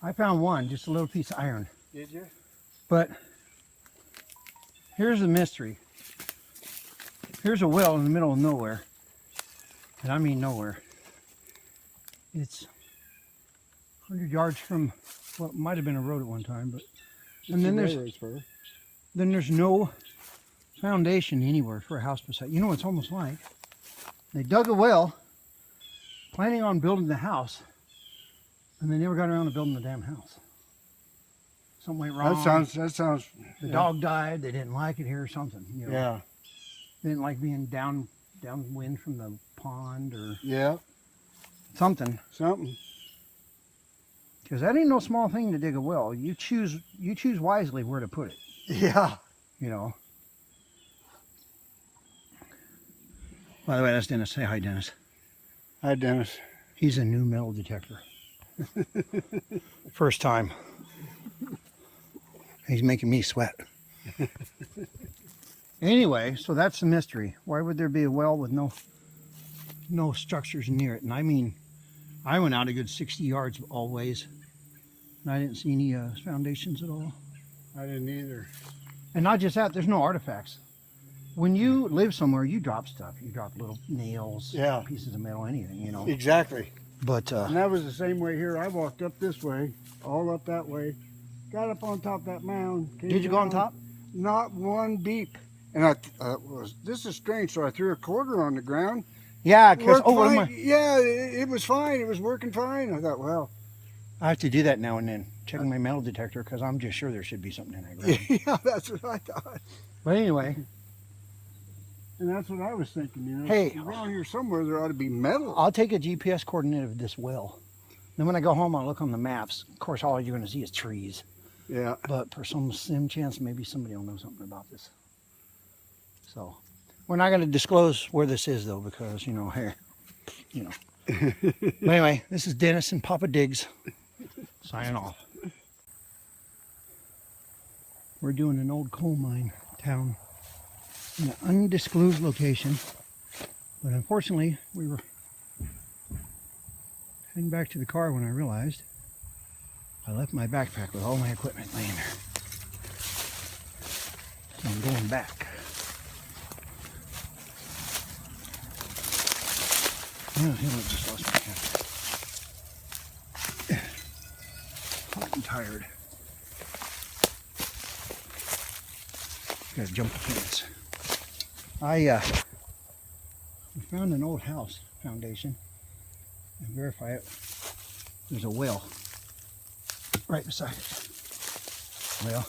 I found one, just a little piece of iron. Did you? But here's the mystery. Here's a well in the middle of nowhere. And I mean nowhere. It's 100 yards from what might have been a road at one time, but and then there's no foundation anywhere for a house beside. You know what it's almost like? They dug a well, planning on building the house, and they never got around to building the damn house. Something went wrong. That sounds. The dog died. They didn't like it here or something. You know? Yeah. They didn't like being downwind from the pond or Yeah. something. Something. Because that ain't no small thing to dig a well. You choose wisely where to put it. Yeah. You know. By the way, that's Dennis. Say hi, Dennis. Hi, Dennis. He's a new metal detector. First time. He's making me sweat. Anyway, so that's the mystery. Why would there be a well with no structures near it? And I mean, I went out a good 60 yards all ways, and I didn't see any foundations at all. I didn't either. And not just that, there's no artifacts. When you live somewhere, you drop stuff. You drop little nails, Yeah. pieces of metal, anything, you know. Exactly. But And that was the same way here. I walked up this way, all up that way, got up on top of that mound. did you go on top? Not one beep. And this is strange. So I threw a quarter on the ground. Yeah, because Yeah, it was fine. It was working fine. I thought, well, I have to do that now and then, checking my metal detector, because I'm just sure there should be something in that ground. yeah, that's what I thought. But anyway, And that's what I was thinking, you know. Hey. Around here somewhere there ought to be metal. I'll take a GPS coordinate of this well. Then when I go home, I'll look on the maps. Of course, all you're going to see is trees. Yeah. But for some slim chance, maybe somebody will know something about this. So, we're not going to disclose where this is, though, because, you know, hey, you know. But anyway, this is Dennis and Papa Diggs signing off. We're doing an old coal mine town in an undisclosed location. But unfortunately, we were heading back to the car when I realized I left my backpack with all my equipment laying there. So I'm going back. Oh, I just lost my hat. Hot and tired. Gotta jump the fence. We found an old house foundation and verify it. There's a well right beside it. Well,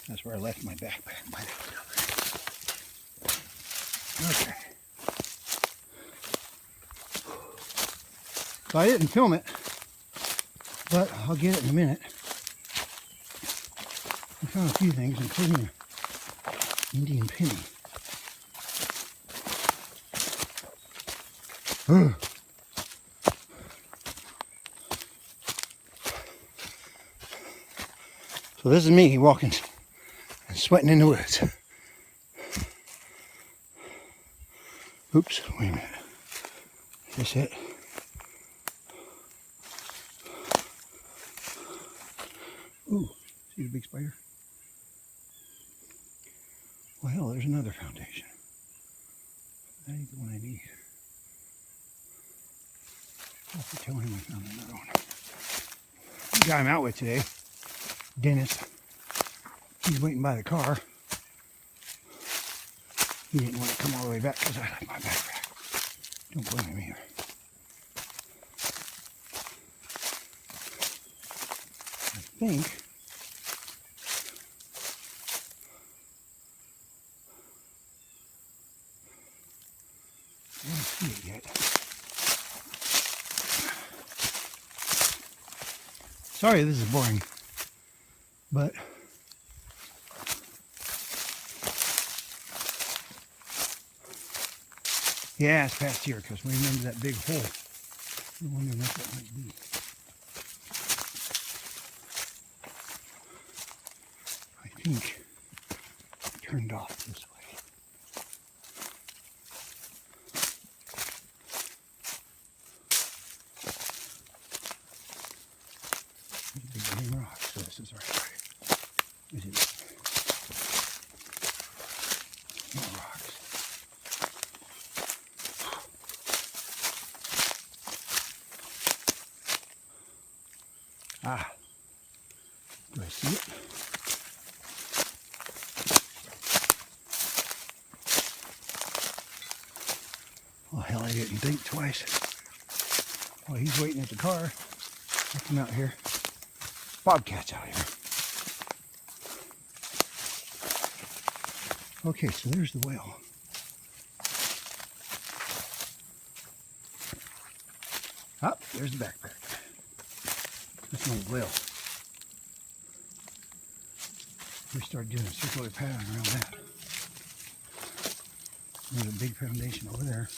that's where I left my backpack. By that cover. Okay. So I didn't film it, but I'll get it in a minute. I found a few things, including an Indian penny. So this is me walking and sweating in the woods. Oops, wait a minute. Is this it? Ooh, see the big spider? Well, hell, there's another foundation. That ain't the one I need. I'll have to tell him I found another one. The guy I'm out with today, Dennis, he's waiting by the car. He didn't want to come all the way back because I left my backpack. Don't blame him either. I think I don't see it yet. Sorry, this is boring, but yeah, it's past here because we remember that big hole. I wonder what that might be. I think turned off this way. There's a big green rock, so this is our way. Is it? More rocks. Ah, do I see it? Oh hell, I didn't think twice. While he's waiting at the car, I come out here. Bobcats out here. Okay, so there's the whale. Ah, there's the backpack. That's an old whale. We start doing a circular pattern around that. There's a big foundation over there.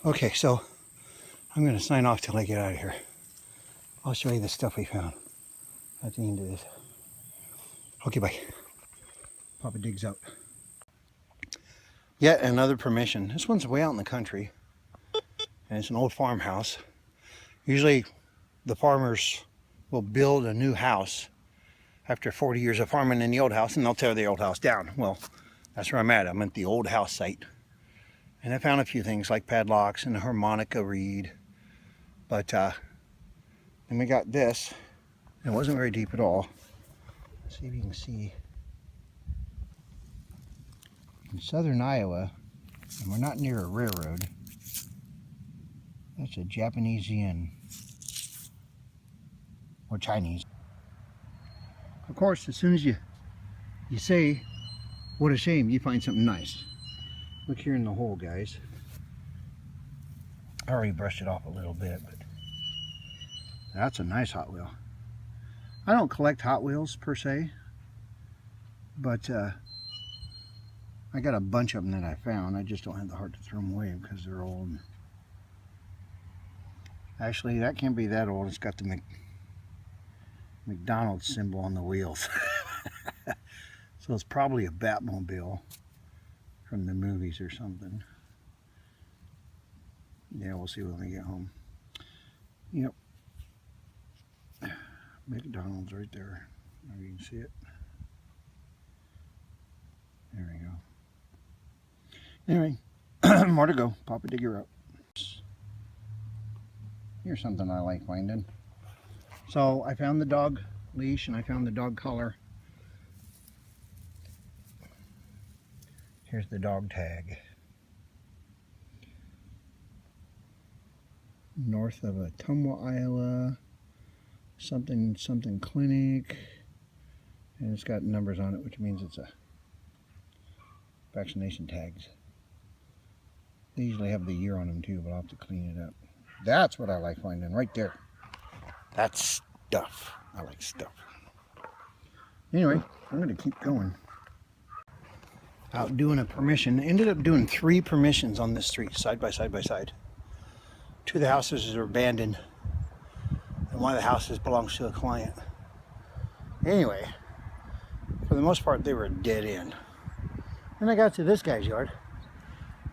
Okay, so I'm going to sign off till I get out of here. I'll show you the stuff we found at the end of this. Okay, bye. Papa digs out. Yet another permission. This one's way out in the country. And it's an old farmhouse. Usually the farmers will build a new house after 40 years of farming in the old house, and they'll tear the old house down. Well, that's where I'm at. I'm at the old house site. And I found a few things like padlocks and a harmonica reed. But then we got this. It wasn't very deep at all. Let's see if you can see. In southern Iowa, and we're not near a railroad, that's a Japanese yen. Or Chinese. Of course, as soon as you say, what a shame, you find something nice. Look here in the hole, guys. I already brushed it off a little bit, but that's a nice Hot Wheel. I don't collect Hot Wheels per se, but I got a bunch of them that I found. I just don't have the heart to throw them away because they're old. Actually, that can't be that old. It's got the McDonald's symbol on the wheels. So it's probably a Batmobile from the movies or something. Yeah, we'll see when we get home. Yep. McDonald's right there. Now you can see it. There we go. Anyway, more to go. Papa dig her up. Here's something I like finding. So I found the dog leash and I found the dog collar. Here's the dog tag. North of Ottumwa, Iowa. Something clinic. And it's got numbers on it, which means it's a vaccination tags. They usually have the year on them too, but I'll have to clean it up. That's what I like finding right there. That's stuff. I like stuff. Anyway, I'm going to keep going. Out doing a permission. Ended up doing 3 permissions on this street, side by side by side. 2 of the houses are abandoned, and one of the houses belongs to a client. Anyway, for the most part, they were a dead end. Then I got to this guy's yard,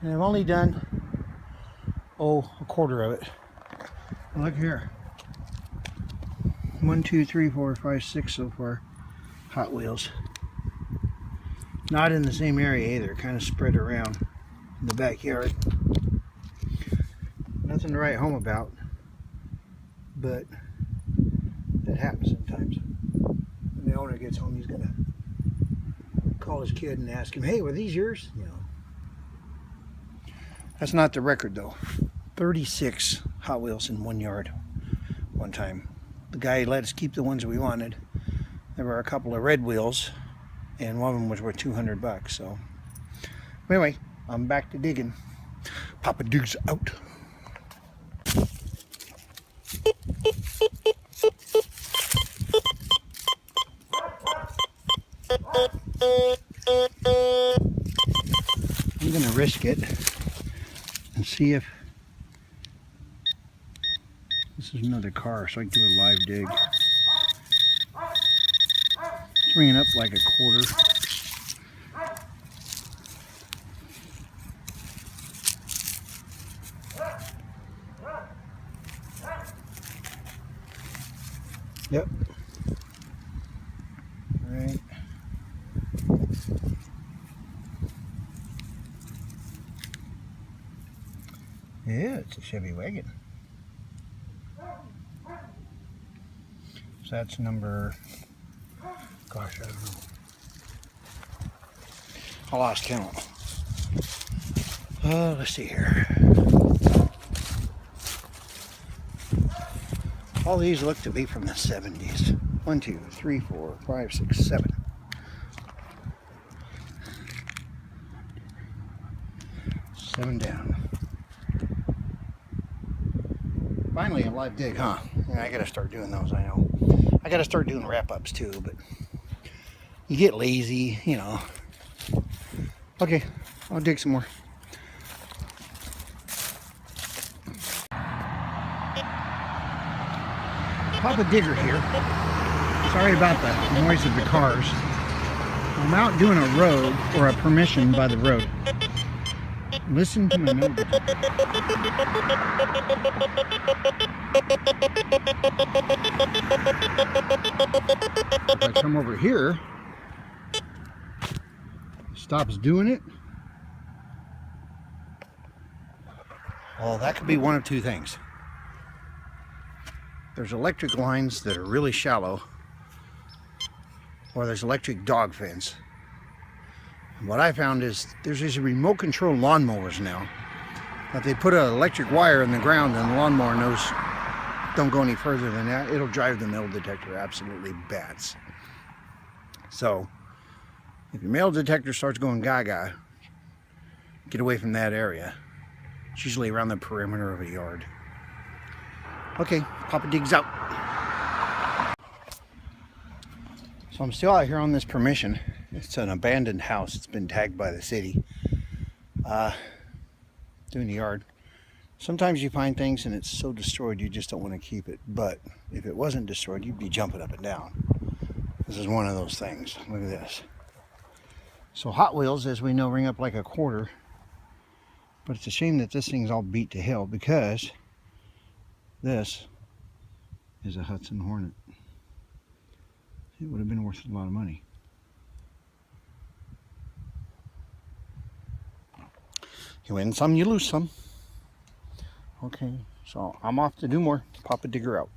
and I've only done, a quarter of it. And look here. 1, 2, 3, 4, 5, 6 so far. Hot Wheels. Not in the same area either, kind of spread around in the backyard. Nothing to write home about, but that happens sometimes. When the owner gets home, he's gonna call his kid and ask him, hey, were these yours? You know. That's not the record though. 36 Hot Wheels in one yard one time. The guy let us keep the ones we wanted. There were a couple of red wheels, and one of them was worth $200. So anyway, I'm back to digging. Papa digs out. I'm gonna risk it and see if This is another car, so I can do a live dig. It's ringing up like a quarter. Yep. Right. Yeah, it's a Chevy wagon. So that's number, gosh, I don't know. I lost count. Let's see here. All these look to be from the 70s. 1, 2, 3, 4, 5, 6, 7. Seven down. Finally a live dig, huh? Yeah, I gotta start doing those, I know. I gotta start doing wrap-ups too, but you get lazy, you know. Okay, I'll dig some more. Papa Digger here. Sorry about the noise of the cars. I'm out doing a road, or a permission by the road. Listen to my note. If I come over here, stops doing it. Well, that could be one of two things. There's electric lines that are really shallow, or there's electric dog fence. And what I found is there's these remote control lawnmowers now that they put an electric wire in the ground and the lawnmower knows don't go any further than that. It'll drive the metal detector absolutely bats. So if your metal detector starts going gaga, get away from that area. It's usually around the perimeter of a yard. Okay, Papa Dig's out. So I'm still out here on this permission. It's an abandoned house. It's been tagged by the city. Doing the yard. Sometimes you find things and it's so destroyed you just don't want to keep it. But if it wasn't destroyed, you'd be jumping up and down. This is one of those things. Look at this. So Hot Wheels, as we know, ring up like a quarter. But it's a shame that this thing's all beat to hell because this is a Hudson Hornet. It would have been worth a lot of money. You win some, you lose some. Okay, so I'm off to do more. Papa Digger out.